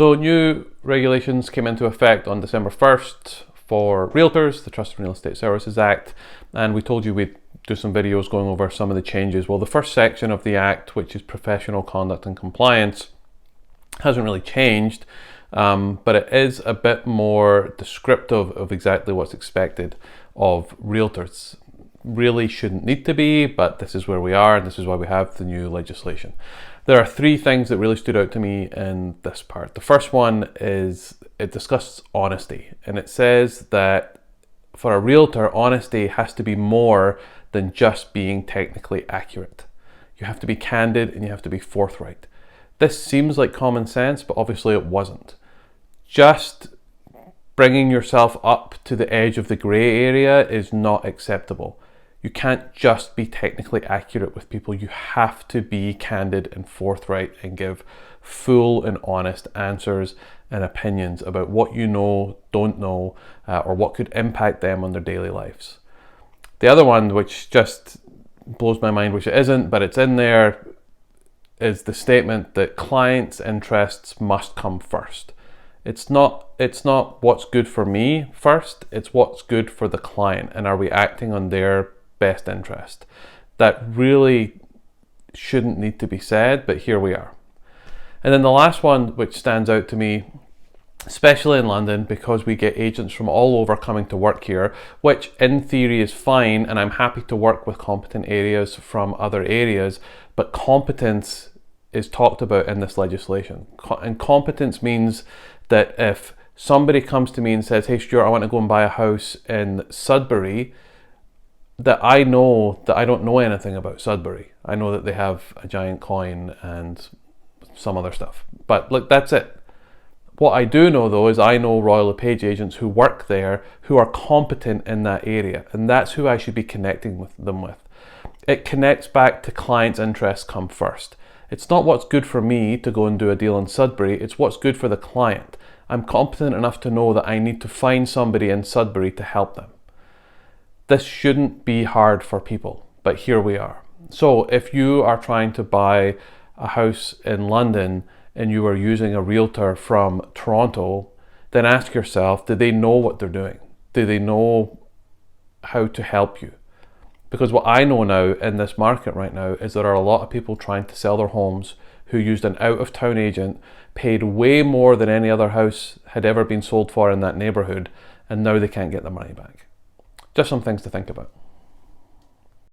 So new regulations came into effect on December 1st for realtors, the Trust in Real Estate Services Act, and we told you we'd do some videos going over some of the changes. Well, the first section of the Act, which is professional conduct and compliance, hasn't really changed, but it is a bit more descriptive of exactly what's expected of realtors. Really shouldn't need to be, but this is where we are, and this is why we have the new legislation. There are three things that really stood out to me in this part. The first one is it discusses honesty, and it says that for a realtor, honesty has to be more than just being technically accurate. You have to be candid and you have to be forthright. This seems like common sense, but obviously it wasn't. Just bringing yourself up to the edge of the grey area is not acceptable. You can't just be technically accurate with people. You have to be candid and forthright and give full and honest answers and opinions about what you know, don't know, or what could impact them on their daily lives. The other one, which just blows my mind, which it isn't, but it's in there, is the statement that clients' interests must come first. It's not what's good for me first, it's what's good for the client, and are we acting on their best interest. That really shouldn't need to be said, but here we are. And then the last one, which stands out to me, especially in London, because we get agents from all over coming to work here, which in theory is fine, and I'm happy to work with competent areas from other areas, but competence is talked about in this legislation. And competence means that if somebody comes to me and says, hey Stuart, I want to go and buy a house in Sudbury, that I know that I don't know anything about Sudbury. I know that they have a giant coin and some other stuff. But look, that's it. What I do know though is I know Royal LePage agents who work there who are competent in that area, and that's who I should be connecting with them with. It connects back to clients' interests come first. It's not what's good for me to go and do a deal in Sudbury, it's what's good for the client. I'm competent enough to know that I need to find somebody in Sudbury to help them. This shouldn't be hard for people, but here we are. So if you are trying to buy a house in London and you are using a realtor from Toronto, then ask yourself, do they know what they're doing? Do they know how to help you? Because what I know now in this market right now is there are a lot of people trying to sell their homes who used an out-of-town agent, paid way more than any other house had ever been sold for in that neighbourhood, and now they can't get their money back. Just some things to think about.